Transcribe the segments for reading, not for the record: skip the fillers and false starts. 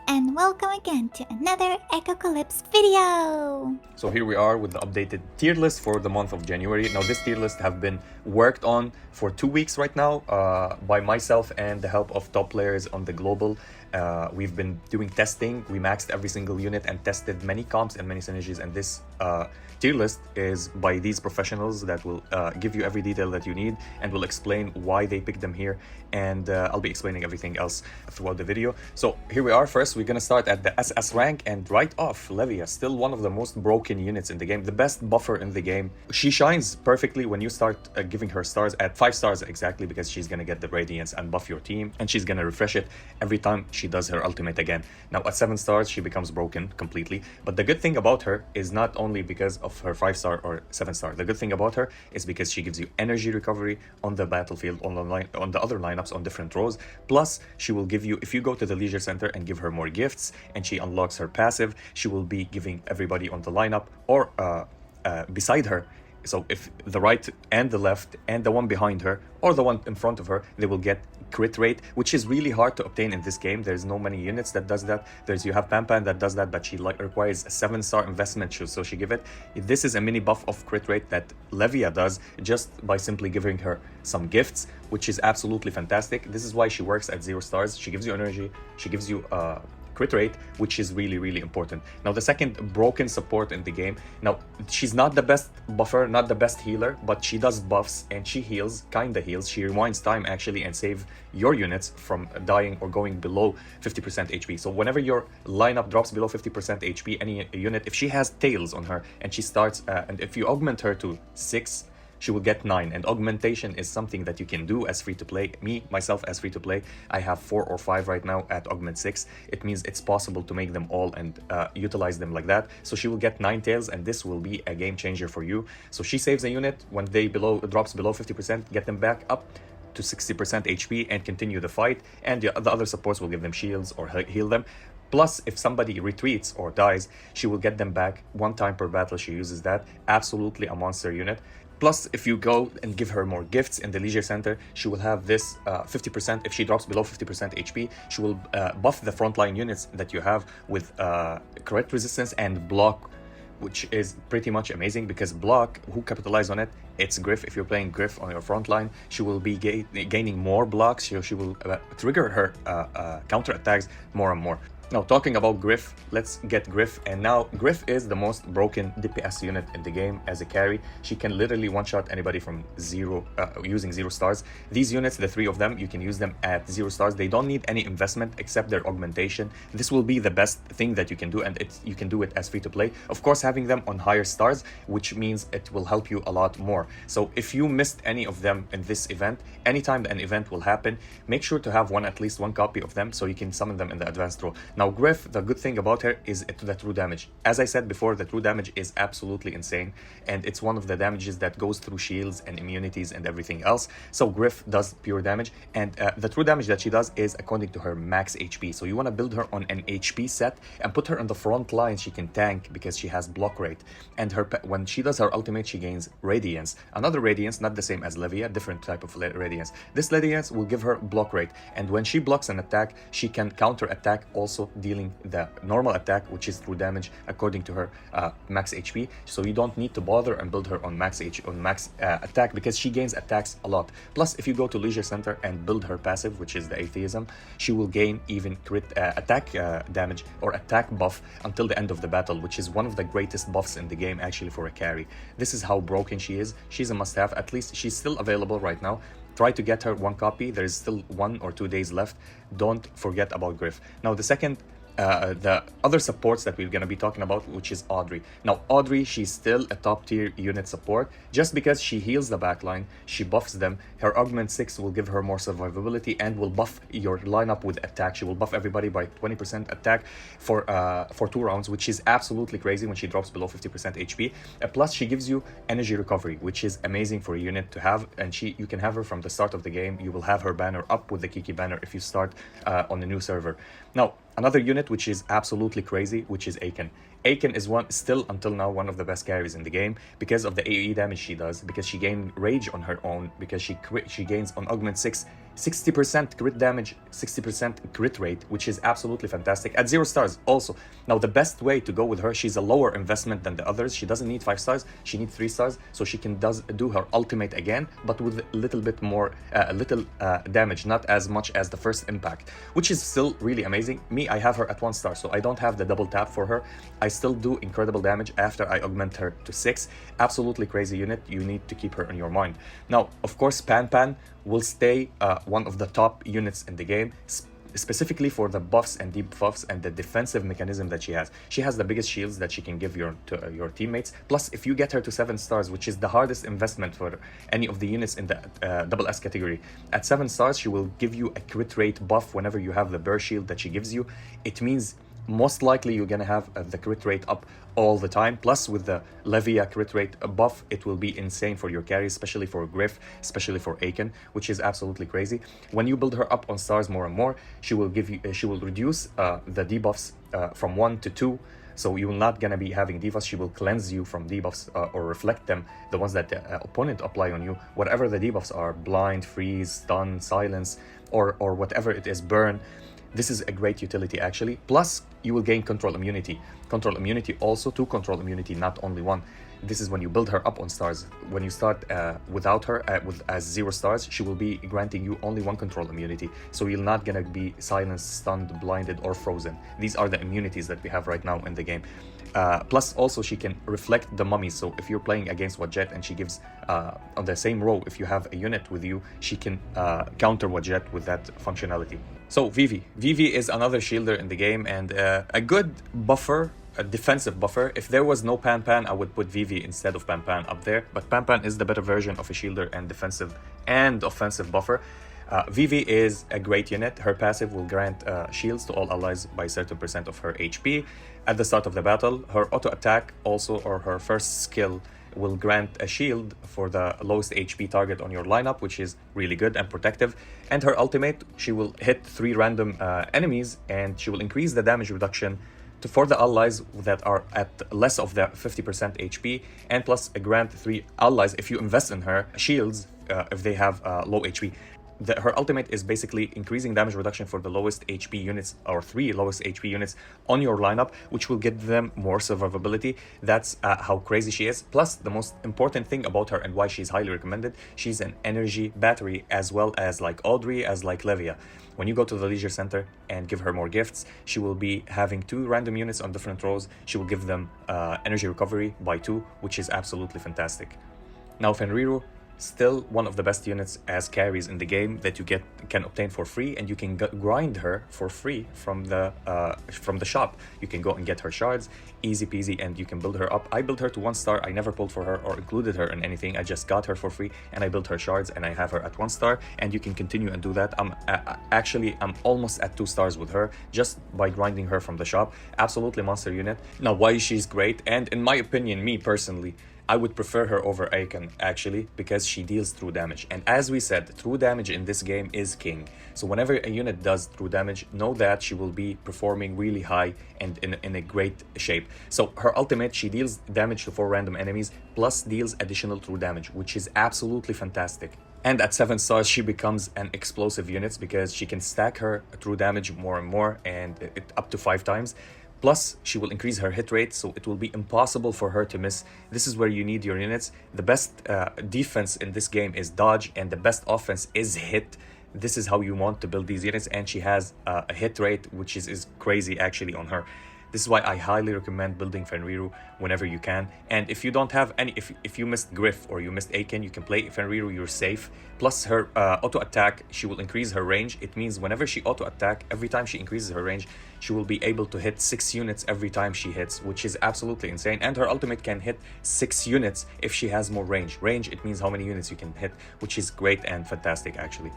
and welcome again to another Echocalypse video! So here we are with the updated tier list for the month of January. Now this tier list have been worked on for 2 weeks right now by myself and the help of top players on the global. We've been doing testing. We maxed every single unit and tested many comps and many synergies, and this tier list is by these professionals that will give you every detail that you need and will explain why they picked them here, and I'll be explaining everything else throughout the video. So here we are. First we're gonna start at the SS rank, and right off, Levia, still one of the most broken units in the game, the best buffer in the game. She shines perfectly when you start giving her stars at 5 stars exactly, because she's gonna get the radiance and buff your team, and she's gonna refresh it every time she does her ultimate again. Now at 7 stars she becomes broken completely, but the good thing about her is not only because of her 5 star or 7 star. The good thing about her is because she gives you energy recovery on the battlefield, on the other lineups, on different rows. Plus she will give you, if you go to the leisure center and give her more gifts and she unlocks her passive, she will be giving everybody on the lineup or beside her. So if the right and the left and the one behind her or the one in front of her, they will get crit rate, which is really hard to obtain in this game. There's no many units that does that. You have Pampan that does that, but she requires a 7-star investment, so she give it. This is a mini buff of crit rate that Levia does just by simply giving her some gifts, which is absolutely fantastic. This is why she works at 0 stars. She gives you energy, she gives you crit rate, which is really important. Now the second broken support in the game, now she's not the best buffer, not the best healer, but she does buffs and she heals, kinda heals. She rewinds time actually and save your units from dying or going below 50% HP. So whenever your lineup drops below 50% HP, any unit, if she has tails on her and she starts and if you augment her to 6, she will get 9, and augmentation is something that you can do as free-to-play. Myself as free-to-play, I have 4 or 5 right now at augment 6. It means it's possible to make them all and utilize them like that. So she will get 9 tails, and this will be a game changer for you. So she saves a unit when they drops below 50%, get them back up to 60% HP and continue the fight, and the other supports will give them shields or heal them. Plus, if somebody retreats or dies, she will get them back 1 time per battle. She uses that. Absolutely a monster unit. Plus, if you go and give her more gifts in the leisure center, she will have this 50%. If she drops below 50% HP, she will buff the frontline units that you have with crit resistance and block, which is pretty much amazing, because block, who capitalize on it? It's Griff. If you're playing Griff on your front line, she will be gaining more blocks. She will trigger her counter attacks more and more. Now, talking about Griff, let's get Griff. And now Griff is the most broken DPS unit in the game as a carry. She can literally one-shot anybody from using 0 stars. These units, the 3 of them, you can use them at 0 stars. They don't need any investment except their augmentation. This will be the best thing that you can do, and you can do it as free to play. Of course, having them on higher stars, which means it will help you a lot more. So if you missed any of them in this event, anytime an event will happen, make sure to have at least one copy of them so you can summon them in the advanced role. Now Griff, the good thing about her is the true damage. As I said before, the true damage is absolutely insane, and it's one of the damages that goes through shields and immunities and everything else. So Griff does pure damage, and the true damage that she does is according to her max HP. So you want to build her on an HP set and put her on the front line. She can tank because she has block rate, and when she does her ultimate, she gains radiance. Another radiance, not the same as Levia, different type of radiance. This radiance will give her block rate, and when she blocks an attack, she can counter attack, also dealing the normal attack, which is through damage according to her max HP. So you don't need to bother and build her on max attack, because she gains attacks a lot. Plus, if you go to leisure center and build her passive, which is the atheism, she will gain even crit attack damage or attack buff until the end of the battle, which is one of the greatest buffs in the game actually for a carry. This is how broken she is. She's a must-have. At least she's still available right now. Try to get her 1 copy. There is still 1 or 2 days left. Don't forget about Griff. Now the second the other supports that we're going to be talking about, which is Audrey. Now Audrey, she's still a top tier unit support just because she heals the backline, she buffs them. Her augment 6 will give her more survivability and will buff your lineup with attack. She will buff everybody by 20% attack for 2 rounds, which is absolutely crazy when she drops below 50% HP. Plus she gives you energy recovery, which is amazing for a unit to have, and you can have her from the start of the game. You will have her banner up with the Kiki banner if you start on a new server. Now another unit which is absolutely crazy, which is Aiken. Aiken is still until now one of the best carries in the game because of the AoE damage she does, because she gains rage on her own, because she gains on augment 6 60% crit damage, 60% crit rate, which is absolutely fantastic at 0 stars also. Now the best way to go with her, she's a lower investment than the others. She doesn't need 5 stars, she needs 3 stars, so she can do her ultimate again, but with a little bit more damage, not as much as the first impact, which is still really amazing. Me, I have her at 1 star, so I don't have the double tap for her. I still do incredible damage after I augment her to 6. Absolutely crazy unit. You need to keep her in your mind. Now, of course, Pan will stay one of the top units in the game, specifically for the buffs and debuffs and the defensive mechanism that she has. She has the biggest shields that she can give your teammates. Plus, if you get her to 7 stars, which is the hardest investment for any of the units in the double S category, at 7 stars, she will give you a crit rate buff whenever you have the burst shield that she gives you. It means most likely you're gonna have the crit rate up all the time. Plus, with the Levia crit rate buff, it will be insane for your carries, especially for Griff, especially for Aiken, which is absolutely crazy. When you build her up on stars more and more, she will give you, she will reduce the debuffs from 1 to 2. So you're not gonna be having debuffs. She will cleanse you from debuffs or reflect them, the ones that the opponent apply on you. Whatever the debuffs are, blind, freeze, stun, silence, or whatever it is, burn. This is a great utility actually. Plus, you will gain control immunity. Control immunity also, 2 control immunity, not only 1. This is when you build her up on stars. When you start without her, as 0 stars, she will be granting you only 1 control immunity. So you're not gonna be silenced, stunned, blinded, or frozen. These are the immunities that we have right now in the game. Plus, also, she can reflect the mummies. So if you're playing against Wadjet and she gives, on the same row, if you have a unit with you, she can counter Wadjet with that functionality. So Vivi is another shielder in the game and a good buffer, a defensive buffer. If there was no Pan, I would put Vivi instead of Pan up there. But Pan is the better version of a shielder and defensive and offensive buffer. Vivi is a great unit. Her passive will grant shields to all allies by a certain percent of her HP at the start of the battle. Her auto attack also, or her first skill, will grant a shield for the lowest HP target on your lineup, which is really good and protective. And her ultimate, she will hit 3 random enemies, and she will increase the damage reduction for the allies that are at less of the 50% HP, and plus grant 3 allies, if you invest in her, shields if they have low HP. Her ultimate is basically increasing damage reduction for the lowest HP units, or 3 lowest HP units on your lineup, which will give them more survivability. That's how crazy she is. Plus, the most important thing about her and why she's highly recommended, she's an energy battery, as well as like Audrey, as like Levia. When you go to the leisure center and give her more gifts, she will be having 2 random units on different rows. She will give them energy recovery by 2, which is absolutely fantastic. Now, Fenriru, still one of the best units as carries in the game that you can obtain for free, and you can grind her for free from the shop. You can go and get her shards, easy peasy, and you can build her up. I built her to 1 star. I never pulled for her or included her in anything. I just got her for free and I built her shards, and I have her at 1 star, and you can continue and do that. I'm almost at 2 stars with her just by grinding her from the shop. Absolutely monster unit. Now, why she's great, and in my opinion, me personally, I would prefer her over Aiken, actually, because she deals true damage. And as we said, true damage in this game is king. So whenever a unit does true damage, know that she will be performing really high and in a great shape. So her ultimate, she deals damage to 4 random enemies, plus deals additional true damage, which is absolutely fantastic. And at 7 stars, she becomes an explosive unit because she can stack her true damage more and more, and up to 5 times. Plus, she will increase her hit rate, so it will be impossible for her to miss. This is where you need your units. The best defense in this game is dodge, and the best offense is hit. This is how you want to build these units, and she has a hit rate which is crazy actually on her. This is why I highly recommend building Fenriru whenever you can. And if you don't have any, if you missed Griff or you missed Aiken, you can play Fenriru, you're safe. Plus her auto attack, she will increase her range. It means whenever she auto attack, every time she increases her range, she will be able to hit 6 units every time she hits, which is absolutely insane. And her ultimate can hit 6 units if she has more range. Range, it means how many units you can hit, which is great and fantastic actually.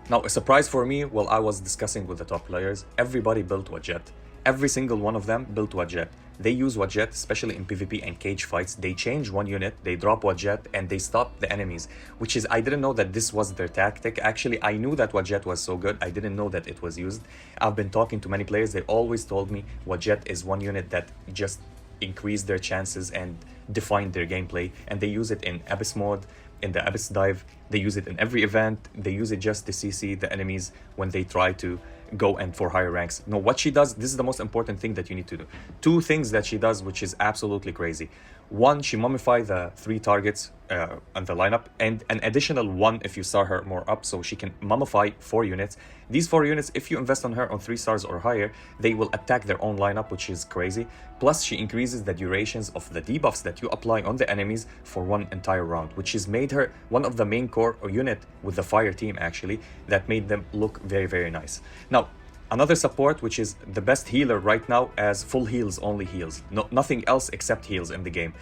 Now, a surprise for me, while I was discussing with the top players, everybody built Wadjet. Every single one of them built Wadjet. They use Wadjet, especially in PvP and cage fights. They change 1 unit, they drop Wadjet, and they stop the enemies, which is, I didn't know that this was their tactic. Actually, I knew that Wadjet was so good. I didn't know that it was used. I've been talking to many players. They always told me Wadjet is 1 unit that just increase their chances and define their gameplay. And they use it in Abyss mode, in the Abyss dive. They use it in every event. They use it just to CC the enemies when they try to go and for higher ranks. No, what she does, this is the most important thing that you need to do. Two things that she does, which is absolutely crazy. One, she mummifies the 3 targets on the lineup, and an additional 1 if you star her more up, so she can mummify 4 units. These 4 units, if you invest on her on 3 stars or higher, they will attack their own lineup, which is crazy. Plus, she increases the durations of the debuffs that you apply on the enemies for 1 entire round, which has made her one of the main core or unit with the fire team, actually, that made them look very, very nice. Now, another support, which is the best healer right now, as full heals, only heals. Nothing else except heals in the game.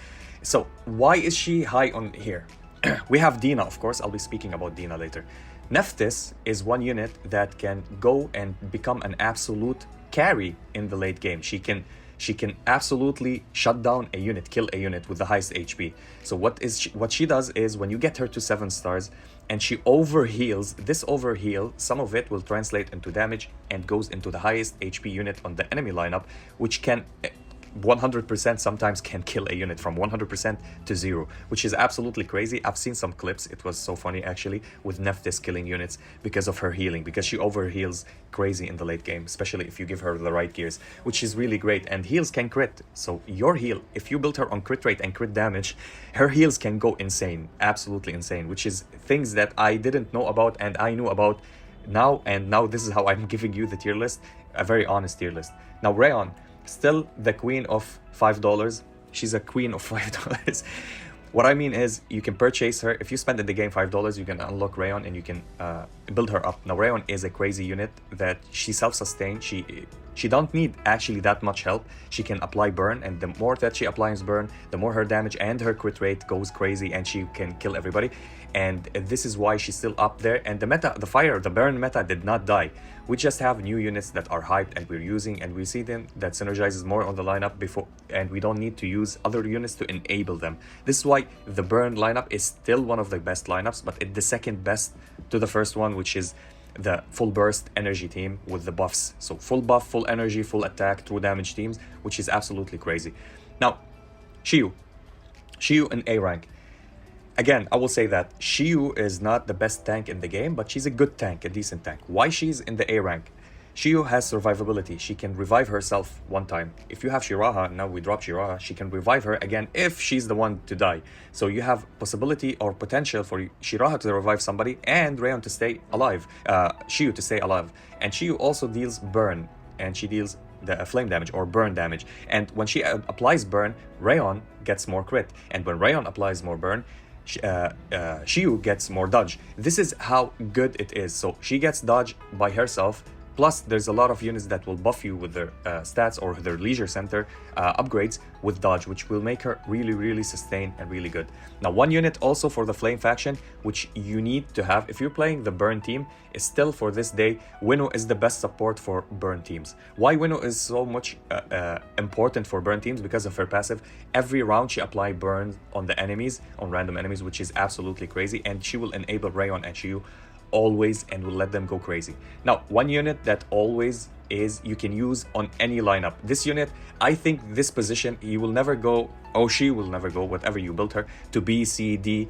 So why is she high on here? We have Dina, of course. I'll be speaking about Dina later. Nephthys is one unit that can go and become an absolute carry in the late game. She can absolutely shut down a unit, kill a unit with the highest HP. So what she does is, when you get her to 7 stars and she overheals, this overheal, some of it will translate into damage and goes into the highest HP unit on the enemy lineup, which can 100% sometimes can kill a unit from 100% to 0, which is absolutely crazy. I've seen some clips, it was so funny actually, with Nephthys killing units because of her healing, because she overheals crazy in the late game, especially if you give her the right gears, which is really great. And heals can crit, so your heal, if you build her on crit rate and crit damage, her heals can go insane, absolutely insane, which is things that I didn't know about and I knew about now, and now this is how I'm giving you the tier list, a very honest tier list. Now Rayon, still the queen of $5. She's a queen of $5. What I mean is, you can purchase her. If you spend in the game $5, you can unlock Rayon and you can build her up. Now Rayon is a crazy unit that she self-sustained. She don't need actually that much help. She can apply burn, and the more that she applies burn, the more her damage and her crit rate goes crazy, and she can kill everybody. And this is why she's still up there. And the meta, the burn meta did not die. We just have new units that are hyped and we're using, and we see them that synergizes more on the lineup before, and we don't need to use other units to enable them. This is why the burn lineup is still one of the best lineups, but it's the second best to the first one, which is the full burst energy team with the buffs. So full buff, full energy, full attack, true damage teams, which is absolutely crazy. Now, Shiyu in A rank. Again, I will say that Shiyu is not the best tank in the game, but she's a good tank, a decent tank. Why she's in the A rank? Shiyu has survivability. She can revive herself 1 time. If you have Shiraha, now we drop Shiraha, she can revive her again if she's the one to die. So you have possibility or potential for Shiraha to revive somebody and Rayon to stay alive, Shiyu to stay alive. And Shiyu also deals burn, and she deals the flame damage or burn damage. And when she applies burn, Rayon gets more crit. And when Rayon applies more burn, Shiyu gets more dodge. This is how good it is. So she gets dodge by herself, plus there's a lot of units that will buff you with their stats or their leisure center upgrades with dodge, which will make her really, really sustain and really good. Now, one unit also for the flame faction, which you need to have if you're playing the burn team, is still for this day, Winnow is the best support for burn teams. Why Winnow is so much important for burn teams? Because of her passive. Every round she applies burn on the enemies, on random enemies, which is absolutely crazy, and she will enable Rayon and Shiyu always and will let them go crazy. Now, one unit that always is you can use on any lineup. This unit, I think this position, you will never go, or she will never go, whatever you build her, to B, C, D.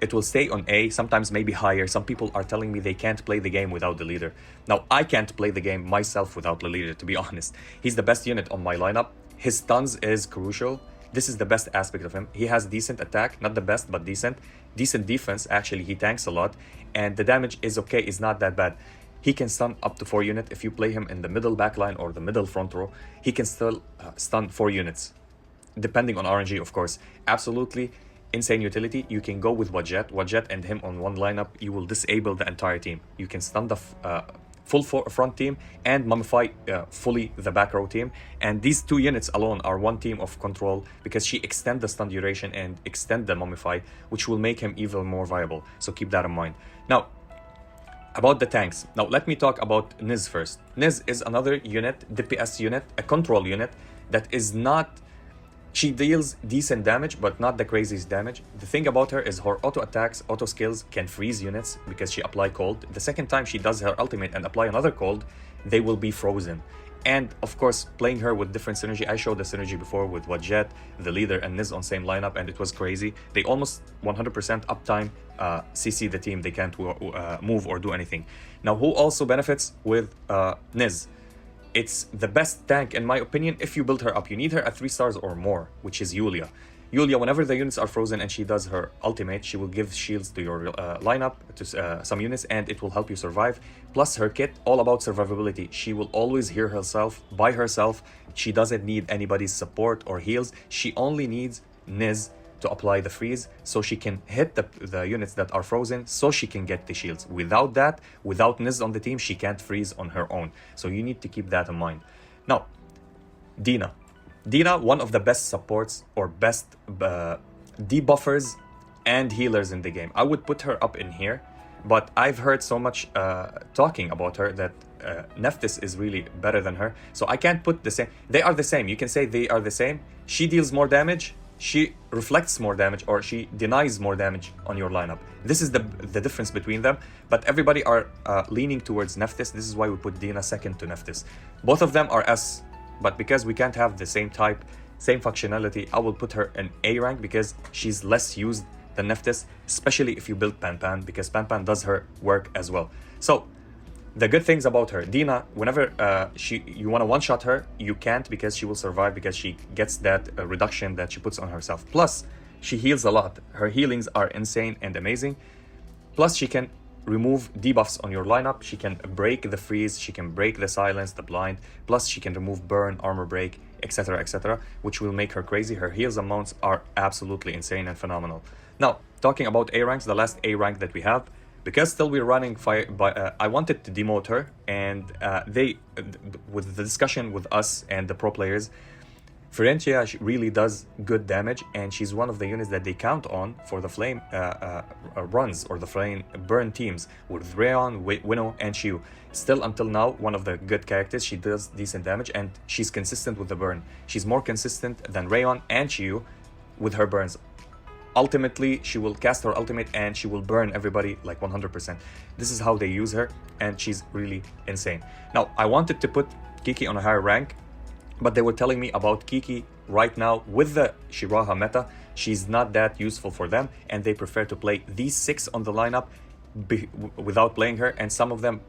It will stay on A, sometimes maybe higher. Some people are telling me they can't play the game without the leader. Now, I can't play the game myself without the leader, to be honest. He's the best unit on my lineup. His stuns is crucial. This is the best aspect of him. He has decent attack, not the best, but decent. Decent defense, actually, he tanks a lot. And the damage is okay, is not that bad. He can stun up to 4 units. If you play him in the middle backline or the middle front row, he can still stun 4 units. Depending on RNG, of course. Absolutely insane utility. You can go with Wadjet and him on one lineup. You will disable the entire team. You can stun the full front team and mummify fully the back row team. And these 2 units alone are one team of control, because she extend the stun duration and extend the mummify, which will make him even more viable. So keep that in mind. Now, about the tanks. Now, let me talk about Niz first. Niz is another unit, DPS unit, a control unit that is not... She deals decent damage, but not the craziest damage. The thing about her is her auto attacks, auto skills can freeze units because she apply cold. The second time she does her ultimate and apply another cold, they will be frozen. And of course, playing her with different synergy. I showed the synergy before with Wadjet, the leader, and Niz on same lineup, and it was crazy. They almost 100% uptime CC the team. They can't move or do anything. Now, who also benefits with Niz? It's the best tank, in my opinion, if you build her up. You need her at 3 stars or more, which is Yulia. Yulia, whenever the units are frozen and she does her ultimate, she will give shields to your lineup, to some units, and it will help you survive. Plus, her kit, all about survivability. She will always heal herself by herself. She doesn't need anybody's support or heals. She only needs Niz to apply the freeze so she can hit the units that are frozen so she can get the shields. Without that, without Niz on the team, she can't freeze on her own. So you need to keep that in mind. Now, Dina. Dina, one of the best supports or best debuffers and healers in the game. I would put her up in here, but I've heard so much talking about her that Nephthys is really better than her. So I can't put the same. They are the same. You can say they are the same. She deals more damage. She reflects more damage, or she denies more damage on your lineup. This is the difference between them, but everybody are leaning towards Nephthys. This is why we put Dina second to Nephthys. Both of them are S, but because we can't have the same type, same functionality, I will put her in A rank because she's less used than Nephthys, especially if you build Pan Pan, because Pan Pan does her work as well. So the good things about her, Dina, whenever you want to one-shot her, you can't, because she will survive, because she gets that reduction that she puts on herself. Plus, she heals a lot. Her healings are insane and amazing. Plus, she can remove debuffs on your lineup. She can break the freeze. She can break the silence, the blind. Plus, she can remove burn, armor break, etc., which will make her crazy. Her heals amounts are absolutely insane and phenomenal. Now, talking about A ranks, the last A rank that we have, because still we're running fire, I wanted to demote her, and with the discussion with us and the pro players, Ferentia really does good damage, and she's one of the units that they count on for the flame runs or the flame burn teams with Rayon, Winnow, and Shiu. Still until now, one of the good characters. She does decent damage, and she's consistent with the burn. She's more consistent than Rayon and Shiu with her burns. Ultimately, she will cast her ultimate and she will burn everybody like 100%. This is how they use her, and she's really insane. Now, I wanted to put Kiki on a higher rank, but they were telling me about Kiki right now with the Shiraha meta. She's not that useful for them, and they prefer to play these 6 on the lineup without playing her, and some of them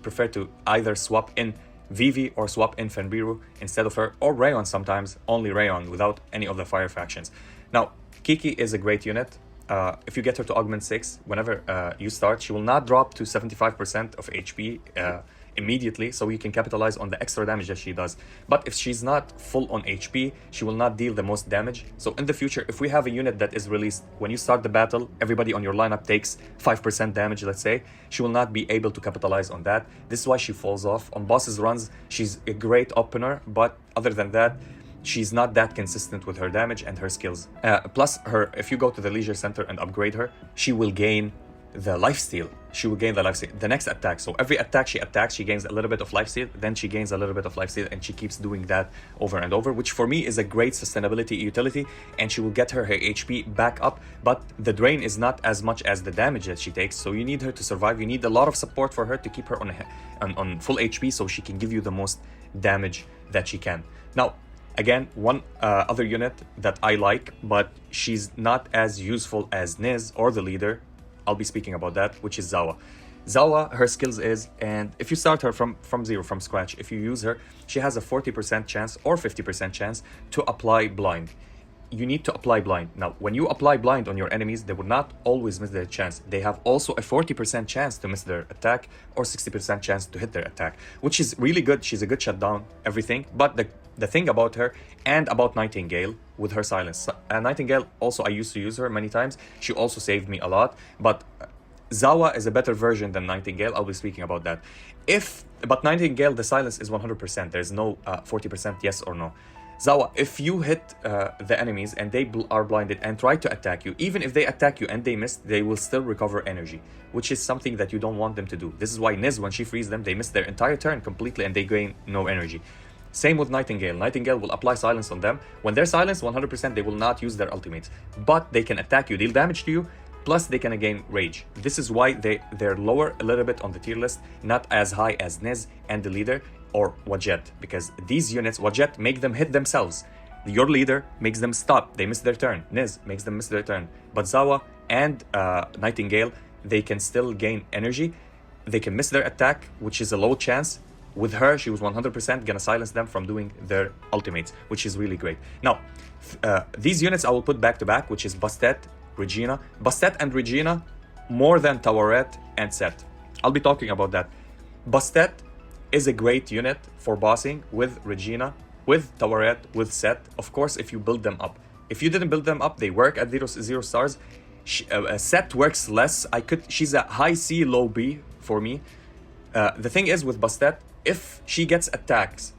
prefer to either swap in Vivi or swap in Fenbiru instead of her, or Rayon sometimes, only Rayon without any of the fire factions. Now, Kiki is a great unit. If you get her to augment 6, whenever you start, she will not drop to 75% of HP immediately, so you can capitalize on the extra damage that she does. But if she's not full on HP, she will not deal the most damage. So in the future, if we have a unit that is released, when you start the battle, everybody on your lineup takes 5% damage, let's say, she will not be able to capitalize on that. This is why she falls off. On bosses runs, she's a great opener, but other than that, she's not that consistent with her damage and her skills. Plus, if you go to the leisure center and upgrade her, she will gain the lifesteal. She will gain the lifesteal, the next attack. So every attack she attacks, she gains a little bit of lifesteal, then she gains a little bit of lifesteal, and she keeps doing that over and over, which for me is a great sustainability utility, and she will get her HP back up, but the drain is not as much as the damage that she takes, so you need her to survive. You need a lot of support for her to keep her on full HP so she can give you the most damage that she can. Now, again, one other unit that I like, but she's not as useful as Niz or the leader, I'll be speaking about that, which is Zawa. Zawa, her skills is, and if you start her from zero, from scratch, if you use her, she has a 40% chance or 50% chance to apply blind. You need to apply blind. Now, when you apply blind on your enemies, they will not always miss their chance. They have also a 40% chance to miss their attack or 60% chance to hit their attack, which is really good. She's a good shutdown, everything. But the thing about her and about Nightingale with her silence. Nightingale also, I used to use her many times. She also saved me a lot. But Zawa is a better version than Nightingale. I'll be speaking about that. But Nightingale, the silence is 100%. There's no 40% yes or no. Zawa, if you hit the enemies and they are blinded and try to attack you, even if they attack you and they miss, they will still recover energy, which is something that you don't want them to do. This is why Niz, when she frees them, they miss their entire turn completely and they gain no energy. Same with Nightingale. Nightingale will apply silence on them. When they're silenced, 100% they will not use their ultimates, but they can attack you, deal damage to you, plus they can gain rage. This is why they're lower a little bit on the tier list, not as high as Niz and the leader. or Wadjet, because these units, Wadjet, make them hit themselves. Your leader makes them stop. They miss their turn. Niz makes them miss their turn. But Zawa and Nightingale, they can still gain energy. They can miss their attack, which is a low chance. With her, she was 100% gonna silence them from doing their ultimates, which is really great. Now, these units I will put back to back, which is Bastet, Regina. Bastet and Regina, more than Taweret and Set. I'll be talking about that. Bastet is a great unit for bossing with Regina, with Taweret, with Set. Of course, if you build them up. If you didn't build them up, they work at 0 stars. Set works less. She's a high C, low B for me. The thing is with Bastet, if she gets attacked,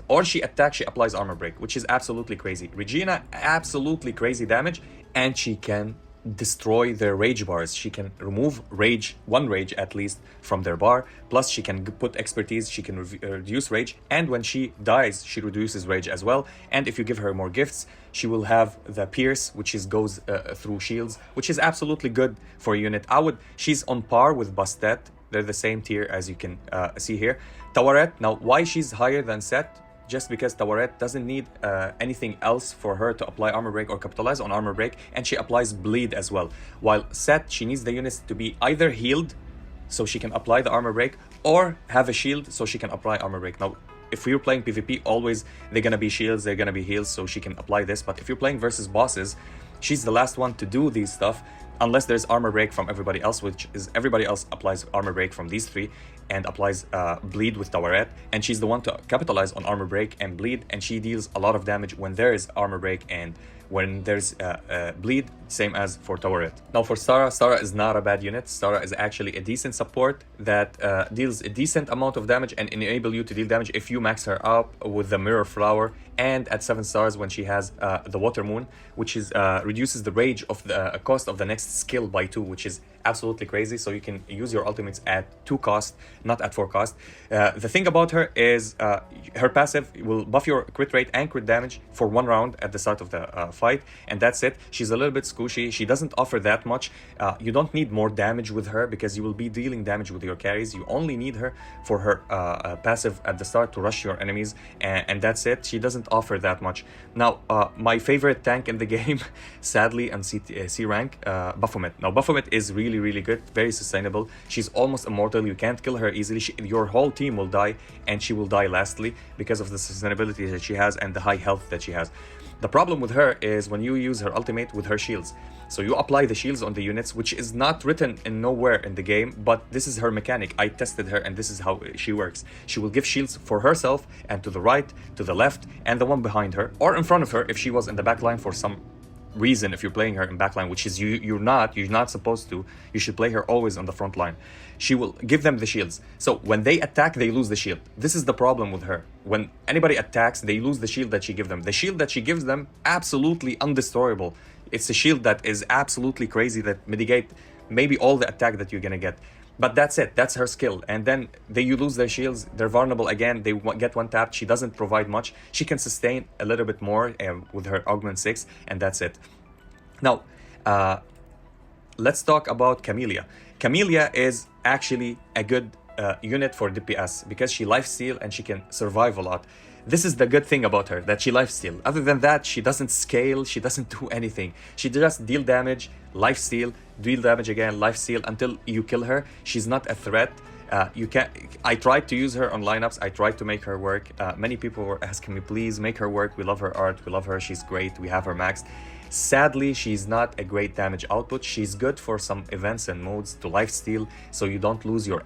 or she attacks, she applies armor break, which is absolutely crazy. Regina, absolutely crazy damage, and she can destroy their rage bars. She can remove rage, one rage at least, from their bar. Plus, she can put expertise, she can reduce rage, and when she dies, she reduces rage as well. And if you give her more gifts, she will have the pierce, which goes through shields, which is absolutely good for a unit. She's on par with Bastet. They're the same tier as you can see here. Taweret, now why she's higher than Set? Just because Taweret doesn't need anything else for her to apply armor break or capitalize on armor break, and she applies bleed as well. While Set, she needs the units to be either healed, so she can apply the armor break, or have a shield, so she can apply armor break. Now, if you're playing PvP, always they're gonna be shields, they're gonna be heals, so she can apply this. But if you're playing versus bosses, she's the last one to do these stuff, unless there's armor break from everybody else, which is everybody else applies armor break from these three and applies bleed with Taweret, and she's the one to capitalize on armor break and bleed, and she deals a lot of damage when there is armor break and when there's bleed, same as for Taweret. Now for Stara is not a bad unit. Stara is actually a decent support that deals a decent amount of damage and enable you to deal damage if you max her up with the Mirror Flower, and at 7 stars when she has the Water Moon, which is reduces the rage of the cost of the next skill by 2, which is absolutely crazy. So you can use your ultimates at 2 cost, not at 4 cost. The thing about her is her passive will buff your crit rate and crit damage for 1 round at the start of the fight, and that's it. She's a little bit squishy. She doesn't offer that much. You don't need more damage with her because you will be dealing damage with your carries. You only need her for her passive at the start to rush your enemies, and that's it. She doesn't offer that much. Now, my favorite tank in the game, sadly, on C rank, Baphomet. Now, Baphomet is really good, very sustainable. She's almost immortal. You can't kill her easily. Your whole team will die, and she will die lastly because of the sustainability that she has and the high health that she has. The problem with her is when you use her ultimate with her shields. So you apply the shields on the units, which is not written in nowhere in the game, but this is her mechanic. I tested her, and this is how she works. She will give shields for herself and to the right, to the left, and the one behind her, or in front of her if she was in the back line for some reason. If you're playing her in backline, which is you're not supposed to, you should play her always on the front line. She will give them the shields, so when they attack, they lose the shield. This is the problem with her. When anybody attacks, they lose the shield that she gives them. The shield that she gives them, absolutely undestroyable. It's a shield that is absolutely crazy, that mitigate maybe all the attack that you're gonna get. But that's it, that's her skill. And then you lose their shields, they're vulnerable again, they get one tapped. She doesn't provide much. She can sustain a little bit more with her augment 6, and that's it. Now, let's talk about Camellia. Camellia is actually a good unit for DPS because she lifesteal and she can survive a lot. This is the good thing about her, that she lifesteal. Other than that, she doesn't scale, she doesn't do anything. She just deal damage, lifesteal, deal damage again, lifesteal until you kill her. She's not a threat. I tried to use her on lineups. I tried to make her work. Many people were asking me, please make her work. We love her art, we love her, she's great, we have her maxed. Sadly, she's not a great damage output. She's good for some events and modes to lifesteal, so you don't lose your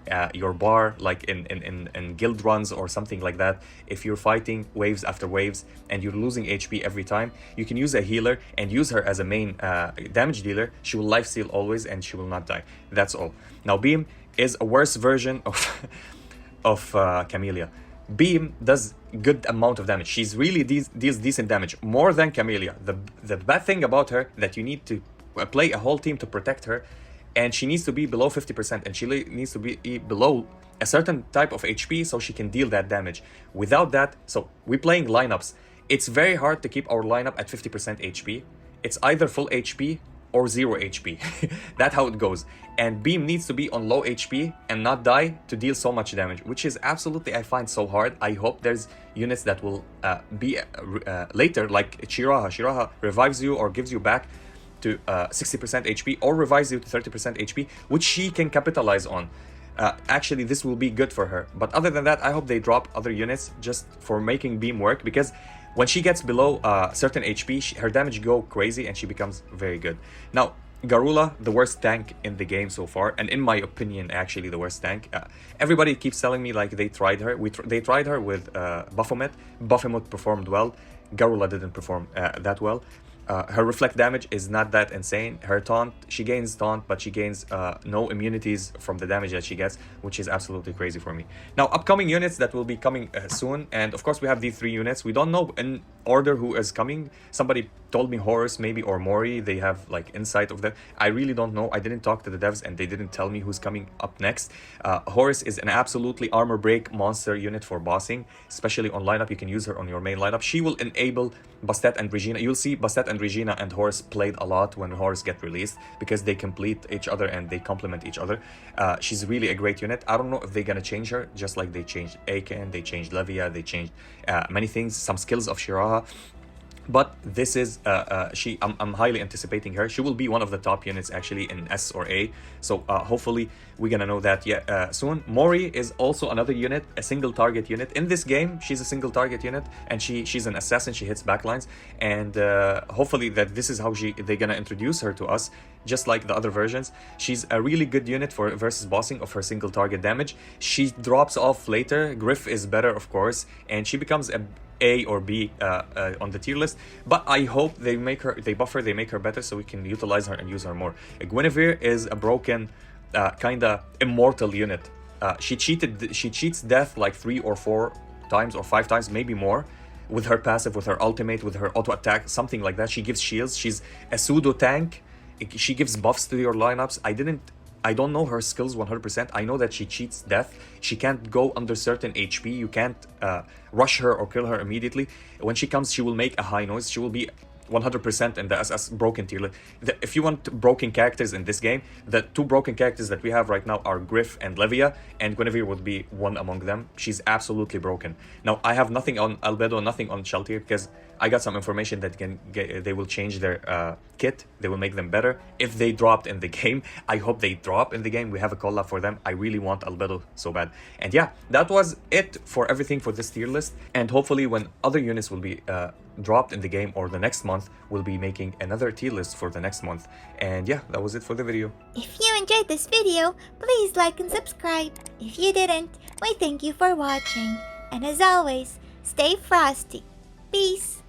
bar like in guild runs or something like that. If you're fighting waves after waves and you're losing HP every time, you can use a healer and use her as a main damage dealer. She will lifesteal always and she will not die. That's all. Now, Beam is a worse version of Camellia. Beam does good amount of damage. She's really deals decent damage, more than Camellia. The bad thing about her that you need to play a whole team to protect her, and she needs to be below 50%, and she needs to be below a certain type of HP so she can deal that damage. Without that, so we're playing lineups. It's very hard to keep our lineup at 50% HP. It's either full HP or 0 HP. That's how it goes. And Beam needs to be on low HP and not die to deal so much damage, which is absolutely, I find, so hard. I hope there's units that will be later, like Shiraha. Shiraha revives you or gives you back to 60% HP or revives you to 30% HP, which she can capitalize on. Actually, this will be good for her. But other than that, I hope they drop other units just for making Beam work, because when she gets below certain HP, her damage go crazy and she becomes very good. Now, Garula, the worst tank in the game so far, and in my opinion, actually the worst tank. Everybody keeps telling me like they tried her. They tried her with Baphomet. Baphomet performed well. Garula didn't perform that well. Her reflect damage is not that insane. Her taunt, she gains taunt, but she gains no immunities from the damage that she gets, which is absolutely crazy for me. Now, upcoming units that will be coming soon, and of course we have these 3 units. We don't know in order who is coming. Somebody told me Horus maybe or Mori. They have like insight of that. I really don't know. I didn't talk to the devs and they didn't tell me who's coming up next. Horus is an absolutely armor break monster unit for bossing, especially on lineup. You can use her on your main lineup. She will enable Bastet and Regina. You'll see Bastet and Regina and Horus played a lot when Horus get released, because they complete each other and they complement each other. She's really a great unit. I don't know if they're gonna change her, just like they changed Aiken, they changed Levia, they changed many things, some skills of Shiraha. But this is I'm highly anticipating her. She will be one of the top units actually in S or A. So hopefully we're gonna know that soon. Mori is also another unit, a single target unit. In this game, she's a single target unit, and she's an assassin. She hits backlines, and hopefully that this is how they're gonna introduce her to us, just like the other versions. She's a really good unit for versus bossing of her single target damage. She drops off later. Griff is better, of course, and she becomes a or B on the tier list, but I hope they make her better so we can utilize her and use her more. Guinevere is a broken kinda immortal unit. She cheats death like 3 or 4 times or 5 times, maybe more, with her passive, with her ultimate, with her auto attack, something like that. She gives shields. She's a pseudo tank. She gives buffs to your lineups. I don't know her skills 100%. I know that she cheats death. She can't go under certain HP. You can't rush her or kill her immediately. When she comes, she will make a high noise. She will be 100% in the SS broken tier list. If you want broken characters in this game, the 2 broken characters that we have right now are Griff and Levia, and Guinevere would be one among them. She's absolutely broken. Now, I have nothing on Albedo, nothing on Shaltir, because I got some information that they will change their kit. They will make them better. If they dropped in the game, I hope they drop in the game. We have a collab for them. I really want Albedo so bad. And yeah, that was it for everything for this tier list. And hopefully when other units will be dropped in the game or the next month, we'll be making another tier list for the next month. And yeah, that was it for the video. If you enjoyed this video, please like and subscribe. If you didn't, we thank you for watching. And as always, stay frosty. Peace.